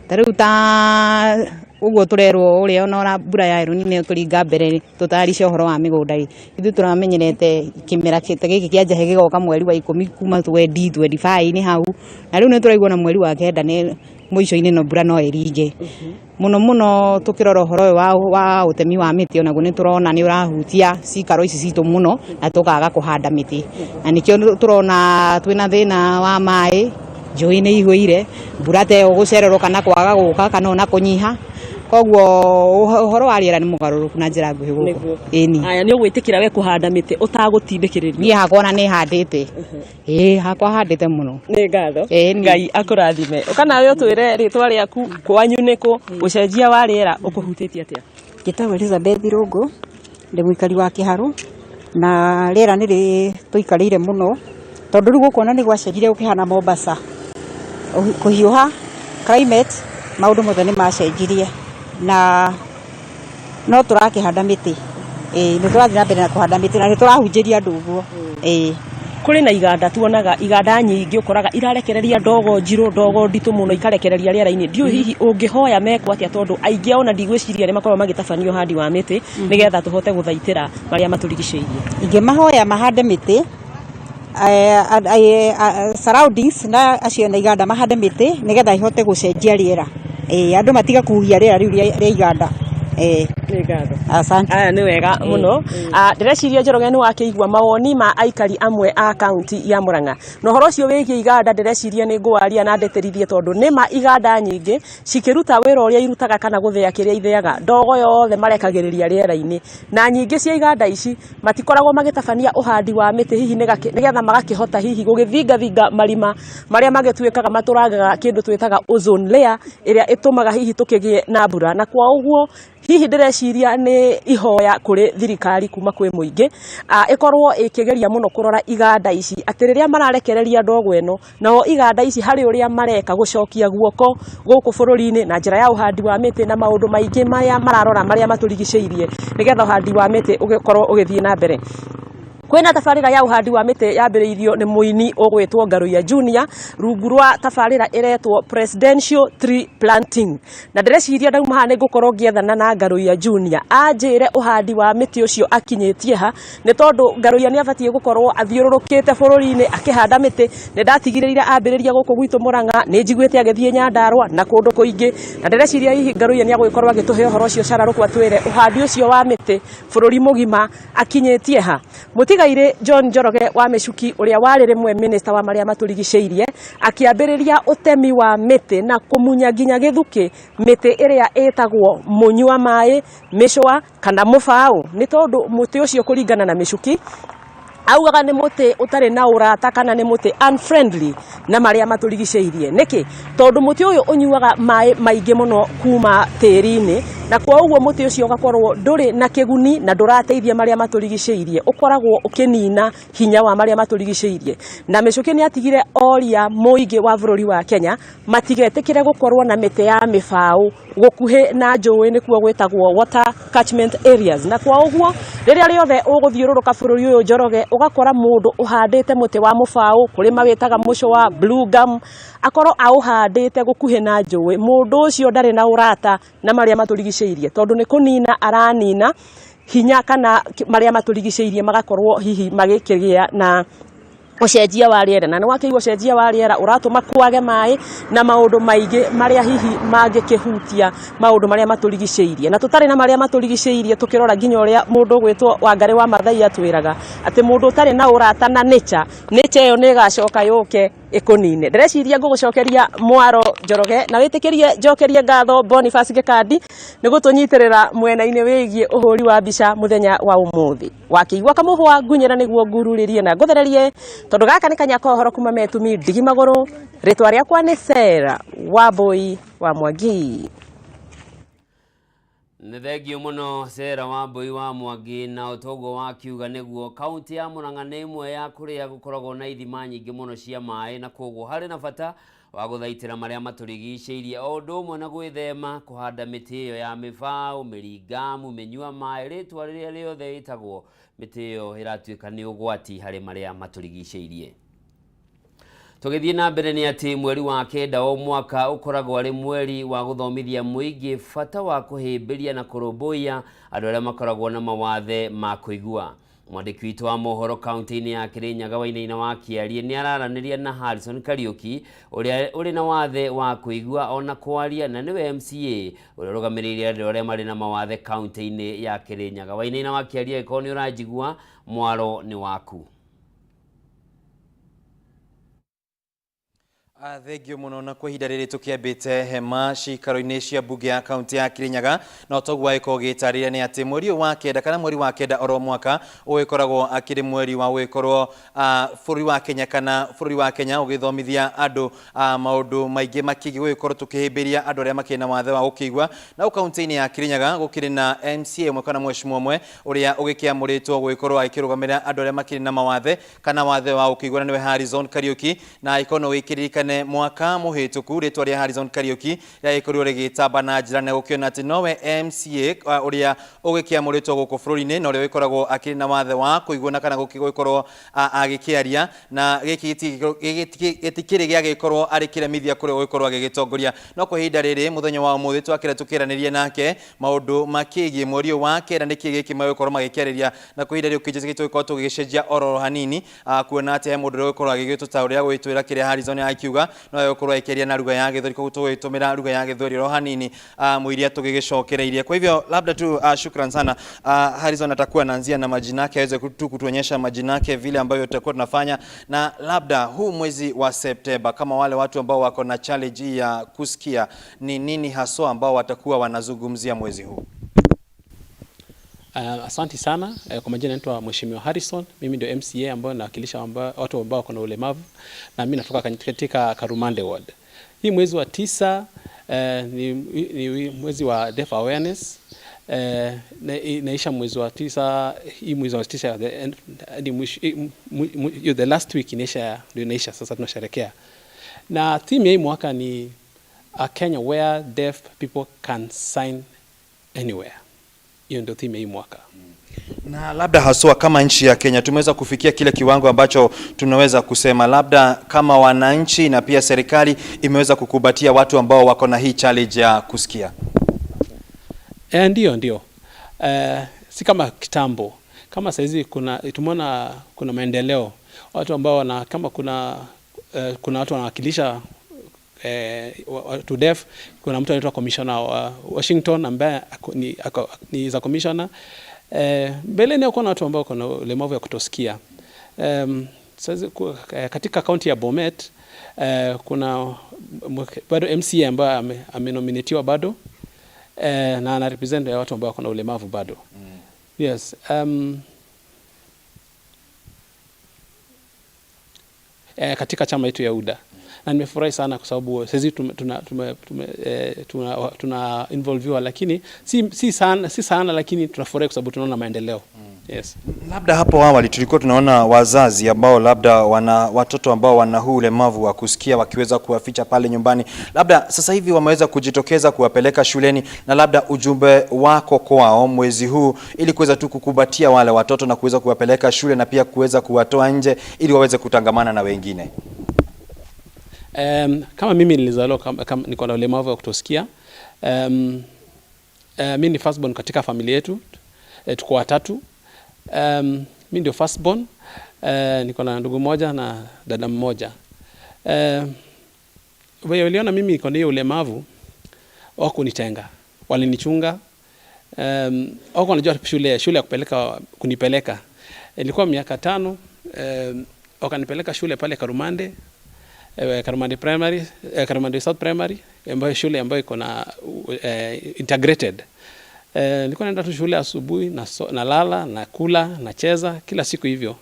Speaker 17: Tarĩu ta ũguo tũrerwo ũrĩa ona mbura ya Elnino kũringa mbere tũtarice ũhoro wa mĩgũnda ithuĩ tũramenyerete kĩmera gĩkĩ kĩa njahe gĩgoka mweri wa 10 kuma 2025 nĩ hau na rĩu nĩ tũraigua na mweri wa 9 nĩ mũico-inĩ no mbura no ĩringe muno muno tukirora ũhoro wa ũtemi wa mĩtĩ onaguo nĩ turona nĩ ũrahutia cikaro ici citũ muno na tukaga kũhanda mĩtĩ na nĩkĩo turona twĩna thĩna wa maĩ njũĩ nĩ ihũire mbura te gũcererwo kana kwaga gũka kana ona kũnyiha koguo ũhoro wa rĩera nĩ mũgarũrũku na njĩra nguhĩ gũkũ. Ĩni
Speaker 16: aya nĩ ũgwĩtĩkĩra we kũhanda mĩtĩ ũtagũtindĩkĩrĩria?
Speaker 17: Niĩ hakwa na nĩ handĩte hakwa handĩte mũno.
Speaker 16: Nĩ ngatho Ngai akũrathime. Kana we ũtwĩre rĩtwa rĩaku kwanyu nĩkũ ũcenjia wa rĩera ũkũhutĩtie atĩa?
Speaker 18: Njĩtagwo Elizabeth Rungu ndĩ mũikari wa Kĩharũ na rĩera nĩ tũikarĩire mũno tondũ rĩu gũkũ ona nĩ gwacenjire gũkĩhana Mombasa kũhiũha climate maũndũ mothe nĩ macenjirie na no tũrakĩhanda mĩtĩ nĩ tũrathiĩ na mbere na kũhanda mĩtĩ na nĩ tũrahunjĩria andũ ũguo.
Speaker 16: Kũrĩ na iganda tuonaga iganda nyingĩ ũkoraga irarekereria ndogo njirũ ndogo nditũ mũno ikarekereria rĩera-inĩ. Ndiũ hihi ũngĩhoya mekwo atĩa tondũ aingĩ ona ndigwĩciria nĩ makoragwo magĩtabania ũhandi wa mĩtĩ nĩgetha tũhote gũthaitĩra marĩa matũrigicĩirie.
Speaker 18: Ingĩmahoya mahande mĩtĩ surroundings na acio na iganda mahande mĩtĩ nĩgetha ihote gũcenjia rĩera andũ matiga kuhia rĩera rĩu rĩa iganda.
Speaker 16: Nĩ ngatho. Asante. Aya nĩ wega mũno. Ndĩreciria Njoroge nĩ wakĩigua mawoni ma aikari amwe a kaunti ya Murang'a. Na ũhoro ũcio wĩgiĩ iganda ndĩreciria nĩ ngwaria na ndeterithie tondũ nĩ ma iganda nyingĩ cikĩruta wĩra ũrĩa irutaga kana gũthĩa kĩrĩa ithĩaga ndogo yothe marekagĩrĩria rĩera-inĩ na nyingĩ cia iganda ici matikoragwo magĩtabania ũhandi wa mĩtĩ hihi nĩgetha magakĩhota hihi gũgĩthingathinga marima marĩa magĩtuĩkaga matũragaga kĩndũ twĩtaga ozone layer ĩrĩa ĩtũmaga hihi tũkĩgĩe na mbura na kwa ũguo hihi ndĩreciria nĩ ihoya kũrĩ thirikari kuma kwĩ mũingĩ ĩkorwo ĩkĩgeria mũno kũrora iganda ici atĩ rĩrĩa mararekereria ndogo ĩno nao iganda ici harĩ ũrĩa mareka gũcokia guoko gũkũ bũrũri-inĩ na njĩra ya ũhandi wa mĩtĩ na maũndũ maingĩ marĩa mararora marĩa matũrigicĩirie nĩgetha ũhandi wa mĩtĩ ũgĩkorwo ũgĩthiĩ na mbere. Kwena tafarira ya uhandi wa mite yambiriirio ni muini ogwetwo Ngaruya Junior rungu rwa tafarira iretwo Presidential Tree Planting. Na ndireciria ndauma ha nigukorwo ngiethana na Ngaruya Junior anjire uhandi wa mite ucio akinyetie ha ni tondu Ngaruya ni abatie gukorwo athiururukite bururi-ini akihanda mite. Ni ndatigiriria ambiriria guku gwitu Murang'a ni njiguite agithie Nyandarua na kundu kuingi. Na ndireciria hihi Ngaruya ni agwikorwo agituhe uhoro ucio cararuku atwire uhandi ucio wa mite bururi mugima akinyetie ha. Mutigaire John Njoroge wa Micuki uria wari rimwe minister wa maria maturigiceirie akiambiriria utemi wa mite na kumunya nginya githuki mite iria etagwo munywa mai micwa kana mufao ni tondu muti ucio kuringana na Micuki augaga ni muti utari na urata kana ni muti unfriendly na maria maturigiceirie niki tondu muti uyu unyuaga mai maingi muno kuma tiri-ini na kwa uguo muti ucio ugakorwo nduri na kiguni na ndurateithia maria maturigiceirie ukoragwo ukinina hinya wa maria maturigiceirie na Micuki ni atigire oria muingi wa bururi wa Kenya matigetikire gukorwo na mite ya mifao gukuhe na njui ni kuo gwetagwo water catchment areas na kwa uguo riria riothe uguthiururuka bururi uyu Njoroge ugakora mundu uhandite muti wa mufao kuri mawitaga mucwa blue gum akorwo auhandite gukuhe na njui mundu ucio ndari na urata na maria maturigiceirie tondu ni kunina aranina hinya kana maria maturigiceirie magakorwo hihi magikigia na ucenjia wa riera na niwakiigwo ucenjia wa riera uratuma kwage mai na maundu maingi maria hihi mangikihutia maundu maria maturigiceirie na tutari na maria maturigiceirie tukirora nginya uria mundu gwetwo Wangari wa Mathai atwiraga ati mundu utari na urata na nature iyo ni gacoka yuke ikunine. Ndireciria ngugucokeria Mwaro Njoroge na witikirie njokerie ngatho Boniface Gikandi nigutunyitirira mwena-ini wigie uhuri wa mbica muthenya wa umuthi wakiigwa kamuhwa ngunyira niguo ngururirie na nguthererie tondu gaka ni kanyako horo kuma metumi ndigi maguru ritwa riakwa ni Sera Wambui wa Mwangi.
Speaker 2: Nĩ thengio mũno Sera Wambui wa Mwangi na ũtongo wa kiuga nĩguo kaunti ya Murang'a nĩ ĩmwe ya kũrĩa gũkoragwo na ithima nyingĩ mũno cia maĩ na koguo harĩ na bata wa gũthaitĩra marĩa matũrigicĩirie o ũndũ ũmwe na gwĩthema kũhanda mĩtĩ ĩyo ya mĩbao, mĩringamu, mĩnyua maĩ rĩtwa rĩrĩa rĩothe ĩtagwo mĩtĩ ĩyo ĩratuĩka nĩ ũgwati harĩ marĩa matũrigicĩirie. Tugithie na mbere ni ati mweri wa kenda o mwaka ukoragwo ari mweri wa guthomithia muingi fata wa kuhimbiria na kurumbuia andu aria makoragwo na mawathe ma kuigua. Mwandiki witu wa mohoro kaunti-ini ya Kirinyaga Wainaina wa Kiarie ni araraniria na Harrison Kariuki uria uri na wathe wa kuigua ona kwaria na niwe MCA uria rugamiriire andu aria mari na mawathe kaunti-ini ya Kirinyaga. Wainaina wa Kiarie ko ni urajigua mwaro ni waku.
Speaker 19: Thengio muno na kwa ihinda rĩrĩ tukiambite hema cikaro-inĩ cia mbunge ya kaunti ya Kirinyaga na ũtongu wa gĩkorwo gĩtarĩria nĩ atĩ mweri wa kenda kana mweri wa kenda oro mwaka ũgĩkoragwo akĩrĩ mweri wa gũgĩkorwo bũrũri wa Kenya kana bũrũri wa Kenya ũgĩthomithia andũ maũndũ maingĩ makĩgie gũgĩkorwo tukĩhĩmbĩria andũ arĩa makĩrĩ na wathe wa gũkĩigua na kaunti-inĩ ya Kirinyaga gũkĩrĩ na MCA ũmwe kana mheshimiwa ũmwe ũrĩa ũgĩkĩamũrĩtwo gũgĩkorwo akĩrũgamĩrĩra andũ arĩa makĩrĩ na mawathe kana wathe wa gũkĩigua na nĩwe Harrison Kariuki na ikono wĩkĩririkane mwaka muhituku ritwa ria Harrison Kariuki yaikorirwo rigitamba na njira na gukiona ati nowe MCA uria ugikiamuritwo guku bururi-ini na uria wikoragwo akiri na wathe wa kuiguna kana gukikorwo agikiaria na gitikiri giagikorwo ari kiremithia kuri gukorwo agigitongoria no kwa ihinda riri muthenya wa umuthi twakira tukiranirie nake maundu makigie mweri wa kenda niki giki magukorwo magikiariria na kwa ihinda riri ukijizigitwo ikorwo tugicenjia oro hanini kuona ati he mundu uri gukorwo agigituta uria gwitwira kiria Harrison akiuga no yokorwo ikeria na lugha ya Gĩthweri ko tũgĩtũmĩra lugha ya Gĩthweri ro hanini muiria tũgĩgĩcokereirie. Kwa hivyo labda tu shukran sana Harrison atakuwa anaanzia na majina yake aweze tu kutuonyesha majina yake vile ambavyo tutakuwa tunafanya na labda huu mwezi wa Septemba kama wale watu ambao wako na challenge ya kusikia ni nini haswa ambao watakuwa wanazungumzia mwezi huu.
Speaker 20: Asante sana. Kwa majina naitwa Mheshimiwa Harrison. Mimi ndio MCA ambao nawakilisha watu ambao wako na ulemavu na mimi natoka katika Karumande ward. Hii mwezi wa 9 ni mwezi wa deaf awareness. Naisha mwezi wa 9, hii mwezi wa 9 the last week inaisha sasa tunasherehekea. Na theme ya hii mwaka ni a Kenya where deaf people can sign anywhere. hiyo ndio theme hii mwaka.
Speaker 19: Na labda haswa kama nchi ya Kenya tumeweza kufikia kile kiwango ambacho tunaweza kusema labda kama wananchi na pia serikali imeweza kukubatia watu ambao wako na hii challenge ya kusikia.
Speaker 20: Ndio. Si kama kitambo. Kama saizi tumeona kuna maendeleo. Watu ambao kama kuna watu wanawakilisha to deaf, kuna mtu anaitwa commissioner wa Washington ambaye ni za commissioner. Mbele ni kuna watu ambao kuna ulemavu ya kutosikia. Sasa katika county ya Bomet kuna bado MCA ambaye amenominatiwa bado na ana represent watu ambao kuna ulemavu bado. Yes. Katika chama yetu ya UDA. Na nimefurahi sana kwa sababu sisi tuna involviwa, lakini si sana lakini tunafurahi kwa sababu tunaona maendeleo. Yes.
Speaker 19: Labda hapo awali tulikuwa tunaona wazazi ambao labda wana watoto ambao wana huu ulemavu wa kusikia wakiweza kuwaficha pale nyumbani. Labda sasa hivi wameweza kujitokeza kuwapeleka shuleni, na labda ujumbe wako kwao mwezi huu ili kuweza tu kukubatia wale watoto na kuweza kuwapeleka shule na pia kuweza kuwatoa nje ili waweze kutangamana na wengine.
Speaker 20: Kama mimi nilizaliwa kama niko na ulemavu wa kutosikia. Mimi ni firstborn katika familia yetu. Tuko watatu. Mimi ndio firstborn. Niko na ndugu moja na dada mmoja. Waliona mimi niko na hiyo ulemavu, wakunitenga. Walinichunga. Wanajua shule ya kunipeleka. Ilikuwa miaka 5. Wakanipeleka shule pale Karumande. Karumande South Primary, ambayo shule ambayo iko na integrated. Nilikuwa naenda tu shule asubuhi na lala na kula na cheza kila siku hivyo.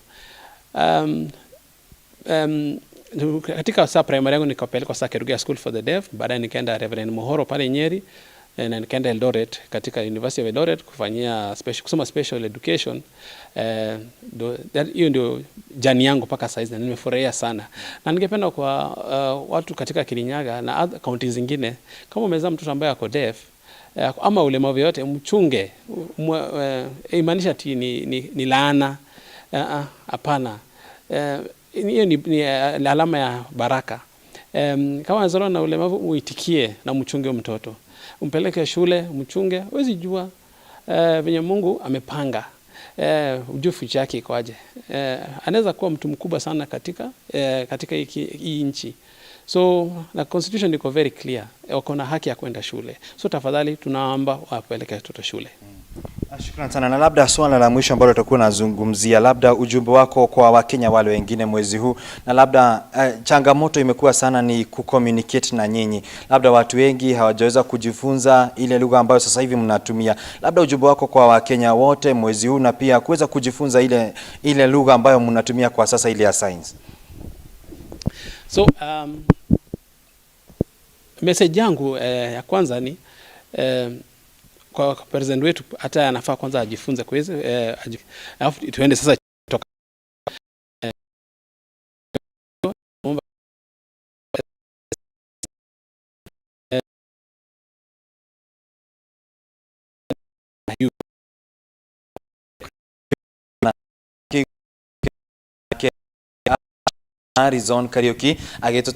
Speaker 20: Katika saa primary yangu nikapelekwa saa Kerugia School for the Deaf, baadaye nikaenda Reverend Mohoro pale Nyeri, na nikaenda Eldoret katika University of Eldoret kusoma special education. Hiyo ndio jani yangu mpaka saizi, na nimefurahia sana. Na ningependa kwa watu katika Kirinyaga na counties zingine, kama umezaa mtoto ambaye ako deaf ama ulemavu yote, mchunge. Imaanisha ni laana. Hapana. Hiyo ni alama ya baraka. Kama unazaliwa na ulemavu, uitikie na mchunge mtoto. Umpeleke shule, mchunge. Huwezi jua venye Mungu amepanga. Ujue future yake ikoaje. Anaweza kuwa mtu mkubwa sana katika hii nchi. So na constitution iko very clear. Wako na haki ya kwenda shule. So tafadhali tunaomba wapeleke watoto shule.
Speaker 19: Shukrani sana. Na labda swala la mwisho ambalo tutakuwa nazungumzia, labda ujumbe wako kwa Wakenya wale wengine mwezi huu, na labda changamoto imekuwa sana ni kucommunicate na nyinyi. Labda watu wengi hawajaweza kujifunza ile lugha ambayo sasa hivi mnatumia. Labda ujumbe wako kwa Wakenya wote mwezi huu, na pia kuweza kujifunza ile lugha ambayo mnatumia kwa sasa, ile ya science.
Speaker 20: So message yangu ya kwanza ni kwa president wetu, hata anafaa kwanza ajifunze kwezi, alafu tuende sasa toka
Speaker 19: Arizona karaoke ageto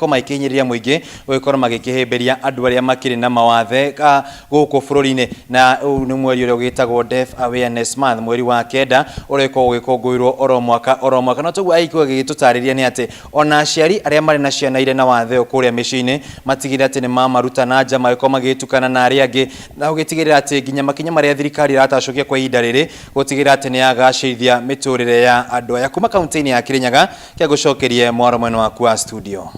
Speaker 19: maikinyiria muingi gukora magikihimberia andu aria makiri na mawathe guku bururi-ini, na ni mweri uria ugitagwo Deaf Awareness Month, mweri wa 9 ureko ugikongwirwo oro mwaka. No tugu aiko gigitutariria ni ati ona aciari aria mari na ciana ire na wathe ukuria micini matigire ati ni mamaruta na nja maiko magitukana na aria angi, na ugitigirira ati nginya makinya maria thirikari iratacokia kwa ihinda riri gutigirira ati ni agacirithia miturire ya andu aya. Kuma kaunti-ini ya Kirinyaga, kia gucokerie mwaro mwena waku wa studio.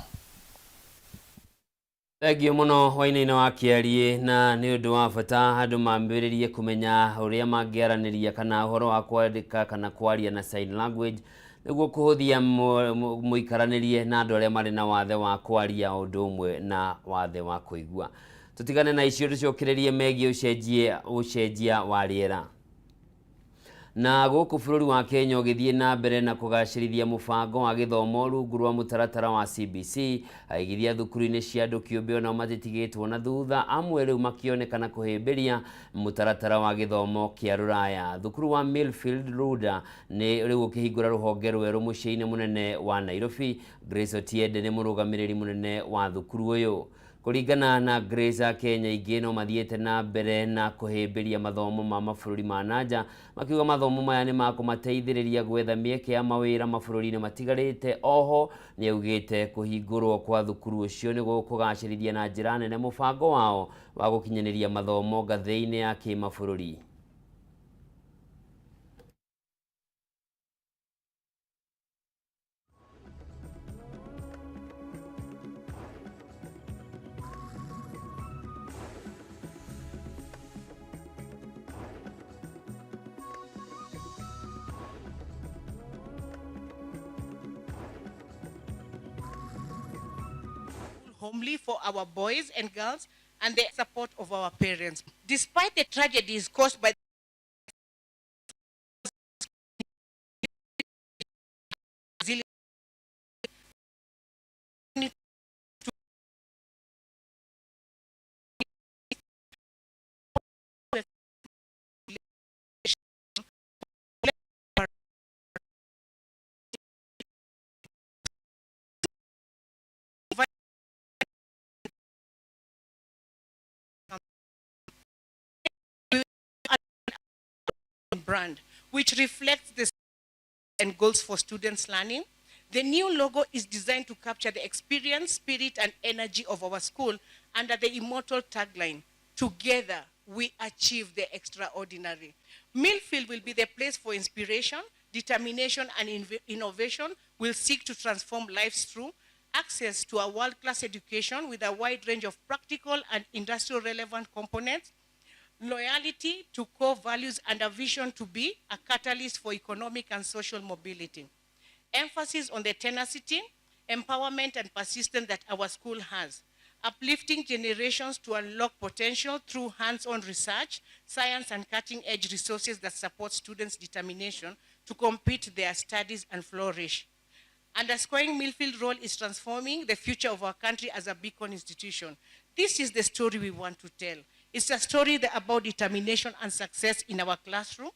Speaker 2: Thengio muno waina-inĩ wa Kĩarie, na nĩ ũndũ wa bata andũ mambĩrĩrie kũmenya ũrĩa mangĩaranĩria kana ũhoro wa kwandĩka kana kwaria na sign language nĩguo kũhũthia mũikaranĩrie na andũ arĩa marĩ na wathe wa kwaria ũndũ ũmwe na wathe wa kũigua. Tũtigane na icio tũcokererie megiĩ ũcenjia wa rĩera. Na gũkũ bũrũri wa Kenya ũgĩthiĩ na mbere na kũgacĩrithia mũbango wa gĩthomo rungu rwa mũtaratara wa CBC, aigithia thukuru-inĩ cia andũ kĩũmbe onao matitigĩtwo na thutha, amwe rĩu makĩonekana kũhĩmbĩria mũtaratara wa gĩthomo kĩa rũraya. Thukuru wa Millfield Ruda nĩ rĩu ũkĩhingũra rũhonge rwerũ mũciĩ-inĩ mũnene wa Nairobi. Grace Otiende nĩ mũrũgamĩrĩri mũnene wa thukuru ũyũ. Kũringana na Grace, Kenya ingĩ no mathiĩte na mbere na kũhĩmbĩria mathomo ma mabũrũri ma nanja, makiuga mathomo maya nĩ makũmateithĩrĩria gwetha mĩeke ya mawĩra mabũrũri-inĩ matigarĩte. Oho nĩ augĩte kũhingũrwo kwa thukuru ũcio nĩ gũkũgacĩrithia na njĩra nene mũbango wao wa gũkinyanĩria mathomo ngathĩ-inĩ ya kĩmabũrũri.
Speaker 21: Homely for our boys and girls and the support of our parents. Despite the tragedies caused by brand, which reflects the and goals for students learning. The new logo is designed to capture the experience, spirit, and energy of our school under the immortal tagline, "Together we achieve the extraordinary." Millfield will be the place for inspiration, determination, and innovation. Will seek to transform lives through access to a world-class education with a wide range of practical and industrial relevant components, loyalty to core values, and a vision to be a catalyst for economic and social mobility. Emphasis on the tenacity, empowerment, and persistence that our school has. Uplifting generations to unlock potential through hands-on research, science, and cutting-edge resources that support students' determination to complete their studies and flourish. Underscoring Millfield's role is transforming the future of our country as a beacon institution. This is the story we want to tell. It's a story about determination and success in our classroom,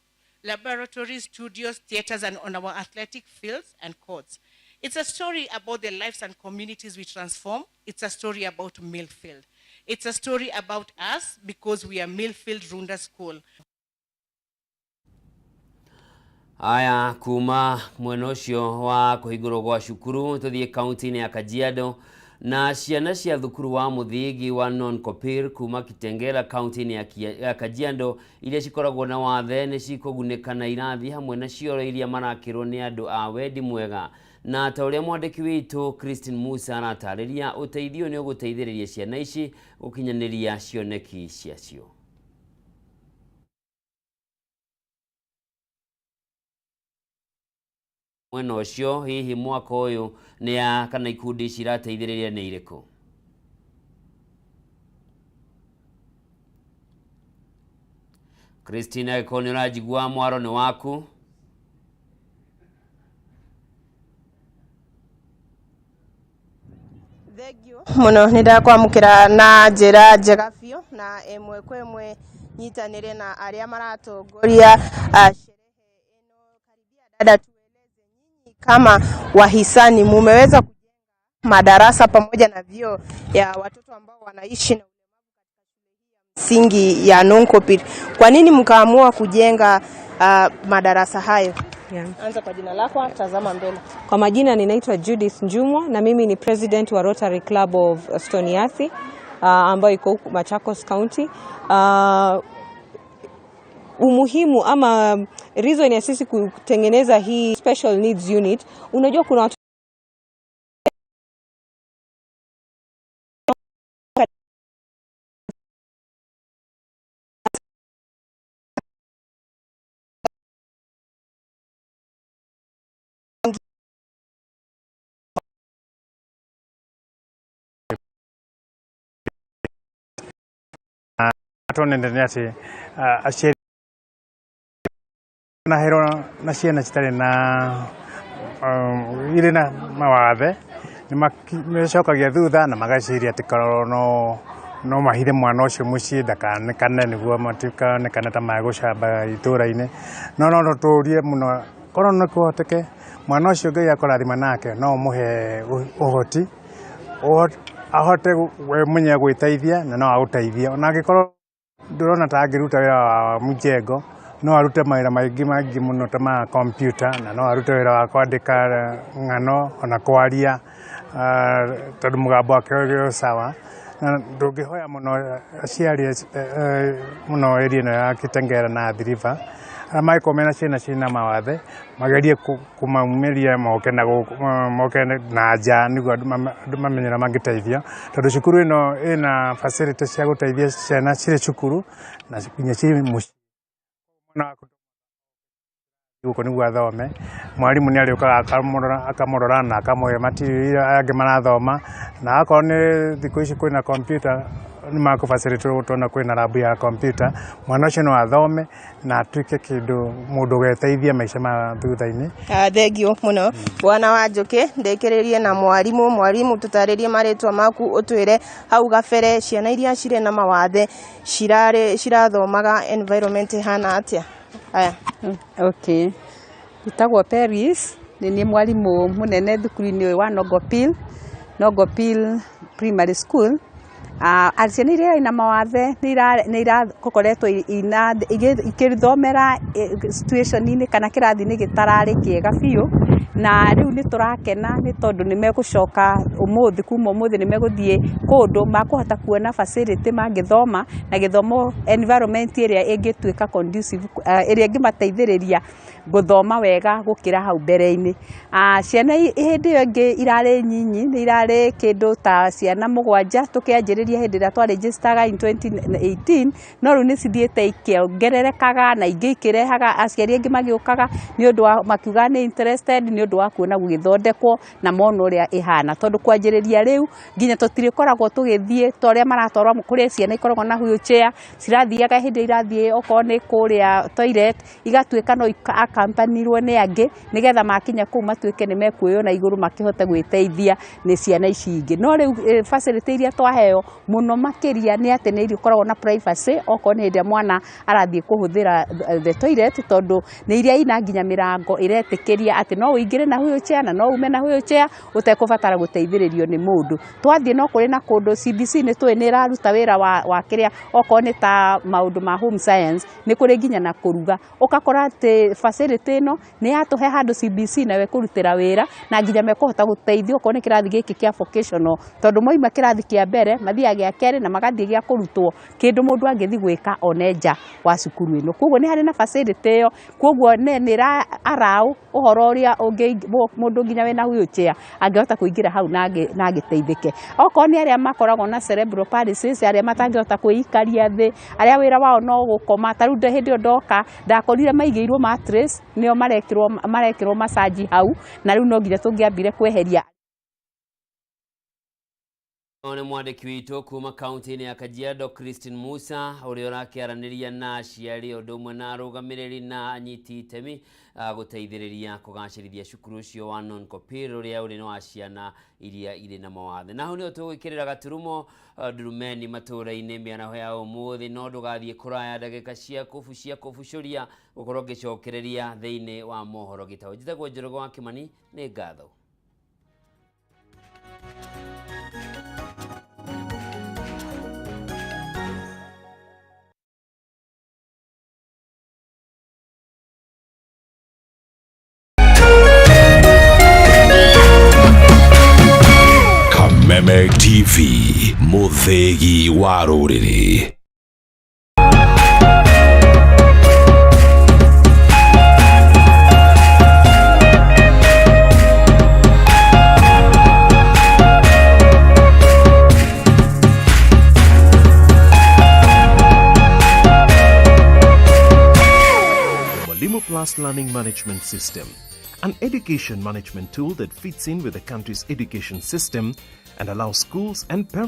Speaker 21: laboratories, studios, theaters, and on our athletic fields and courts. It's a story about the lives and communities we transform. It's a story about Millfield. It's a story about us because we are Millfield Runda School.
Speaker 2: Aya kuma mwena ũcio wa kũhingũrwo gwa cukuru tũthiĩ kaunti-inĩ ya Kajiado, na ciana cia thukuru wa mũthingi wa Non-Kopir kuma Kitengela kaunti-inĩ ya Kajiado iria cikoragwo na wathe nĩ cikũgunĩka na irathi hamwe na cioro iria marakĩrwo nĩ andũ a wendi mwega. Na ta ũrĩa mwandĩki witũ Christine Musa aratarĩria, ũteithio nĩ ũgũteithĩrĩria ciana ici gũkinyanĩria cioneki ciacio. Mwena ũcio hihi mwaka ũyũ nĩ ya kana ikundi ici irateithĩrĩria nĩ irĩkũ? Christine, agĩkorwo nĩ ũranjigua mwaro nĩ waku.
Speaker 16: Mũno nĩ ndakwamũkĩra na njĩra njega biũ na ĩmwe kwa ĩmwe nyitanĩre na arĩa maratongoria sherehe ĩno. Karibia dada, tueleze nyinyi kama wahisani mumeweza kujenga madarasa pamoja na vyoo ya watoto ambao wanaishi na ulemavu katika shule hii ya msingi ya Non-Kopir. Kwa nini mkaamua kujenga madarasa hayo?
Speaker 22: Yeah.
Speaker 16: Anza kwa jina lako, tazama mbele.
Speaker 22: Kwa majina ninaitwa Judith Njumwa na mimi ni president wa Rotary Club of Stoniathi ambayo iko huku Machakos County. Umuhimu ama reason ya sisi kutengeneza hii special needs unit, unajua kuna watu
Speaker 23: tunaendelea aciari
Speaker 1: Na hero na ciana citarĩ na irĩ na mawathe nĩ macokagia thutha na magaciria atĩ no mahithe mwana ũcio mũciĩ ndakanekane nĩguo matikanekane ta magũcamba itũũra-inĩ no tũũrie mũno korwo no kũhoteke mwana ũcio Ngai akũrathima nake no ũmũhe ũhoti ahote we mwenye gwĩteithia na no agũteithia ona angĩkorwo ndũrona ta angĩruta wĩra wa mũjengo no arute mawĩra maingĩ mũno ta ma kompyuta na no arute wĩra wa kwandĩka ng'ano ona kwaria tondũ mũgambo wake wĩ sawa na ndũngĩhoya mũno aciari mũno area ĩno ya Kitengela na Athi River mangĩkorwo mena ciana ciĩna mawathe magerie kũmaumĩria moke na nja nĩguo andũ mamenyera mangĩteithio tondũ cukuru ĩno ĩna facility cia gũteithia ciana cirĩ cukuru na nginya cirĩ mũciĩ gũkũ nĩguo athome mwarimũ nĩ arĩũkaga akamũrora na akamũhe material angĩ marathoma na akorwo nĩ thikũ ici kwĩna kompyuta nĩ makũbacĩrĩtwo gũtona kwĩna labu ya kompyuta mwana ũcio no athome na atuĩke kĩndũ mũndũ ũgeteithia maica ma thutha-inĩ.
Speaker 3: Thengio mũno bwana wa Njũkĩ ndĩkĩrĩrie na mwarimũ tũtarĩrie marĩtwa maku ũtwĩre hau gabere ciana iria cirĩ na mawathe cirathomaga environment hana atĩa. Aya.
Speaker 23: Okay. Itagwo Paris nĩ mwarimũ mũnene thukuru-inĩ wa Nogopil Primary School. Ciana iria ina mawathe nĩ irakoretwo ikĩthomera situation-inĩ kana kĩrathi-inĩ gĩtararĩ kĩega biũ na rĩu nĩ tũrakena nĩ tondũ nĩ megũcoka kuma ũmũthĩ nĩ megũthiĩ kũndũ makũhota kuona facility mangĩthoma na gĩthomo environment ĩrĩa ĩngĩtuĩka conducive ĩrĩa ĩngĩmateithĩrĩria gũthoma wega gũkĩra hau mbere-inĩ. Ciana hĩndĩ ĩyo ĩngĩ irarĩ nyinyi nĩ irarĩ kĩndũ ta ciana 7 tũkĩanjĩrĩria hĩndĩ ĩrĩa twarĩnjĩcitaga in 2018 no rĩu nĩ cithiĩte ikĩongererekaga na ingĩ ikĩrehaga aciari angĩ magĩũkaga nĩ ũndũ wa makiuga nĩ interested nĩ ũndũ wa kuona gũgĩthondekwo na mona ũrĩa ĩhana tondũ kwanjĩrĩria rĩu nginya tũtirĩkoragwo tũgĩthiĩ ta ũrĩa maratwarwo kũrĩa ciana ikoragwo na wheelchair cirathiaga hĩndĩ irathiĩ okorwo nĩ kũrĩa toilet igatuĩka no akampanirwo nĩ angĩ nĩgetha makinya kũu matuĩke nĩ mekuoywo na igũrũ makĩhote gwĩteithia nĩ ciana ici ingĩ no rĩu facility iria twaheo mũno makĩria nĩ atĩ nĩ ikoragwo na privacy okorwo nĩ hĩndĩ mwana arathiĩ kũhũthĩra the toilet tondũ nĩ iria ina nginya mĩrango ĩretĩkĩria atĩ no ũingĩre na wheelchair na no ume na wheelchair ũtekũbatara gũteithĩrĩrio nĩ mũndũ. Twathiĩ no kũrĩ na kũndũ CBC nĩ tũĩ nĩ ĩraruta wĩra wa kĩrĩa okorwo nĩ ta maũndũ ma home science nĩ kũrĩ nginya na kũruga ũgakora atĩ facility ĩno nĩ yatũhe handũ CBC nawe kũrutĩra wĩra na nginya mekũhota gũteithio okorwo nĩ kĩrathi gĩkĩ kĩa vocational tondũ moima kĩrathi kĩa mbere mathiaga gĩa kerĩ na magathiĩ gĩa kũrutwo kĩndũ mũndũ angĩthi gwĩka one nja wa cukuru ĩno. Koguo nĩ harĩ na facility ĩyo koguo nĩ allow ũhoro ũrĩa mũndũ nginya wĩna wheelchair angĩhota kũingĩra hau na agĩteithĩke. Okorwo nĩ arĩa makoragwo na cerebral palsy arĩa matangĩhota kwĩikaria thĩ arĩa wĩra wao no gũkoma ta rĩu hĩndĩ ĩyo ndoka ndakorire maigĩirwo mattress nĩo marekĩrwo massage hau na rĩu no nginya tũngĩambire kweheria.
Speaker 2: Nĩ mwandĩki witũ kuma kaunti-inĩ ya Kajiado Christine Musa ũrĩa ũrakĩaranĩria na aciari ũndũ ũmwe na arũgamĩrĩri na anyiti itemi gũteithĩrĩria kũgacĩrithia cukuru ũcio wa Nogopil ũrĩa ũrĩ wa ciana iria irĩ na mawathe. Naho nĩo tũgwĩkĩrĩra gaturumo Ndurumeni Matuura-ini mĩaraho ya ũmũthĩ no ndũgathiĩ kũraya ndagĩka cia kũbucũria gũkorwo ngĩcokereria thĩinĩ wa mohoro gĩtaũ. Njĩtagwo Njoroge wa Kimani nĩ ngatho.
Speaker 24: Kameme TV Muthegi wa Rũrĩrĩ.
Speaker 7: Mwalimu Plus Learning Management System, an education management tool that fits in with the country's education system and allows schools and parents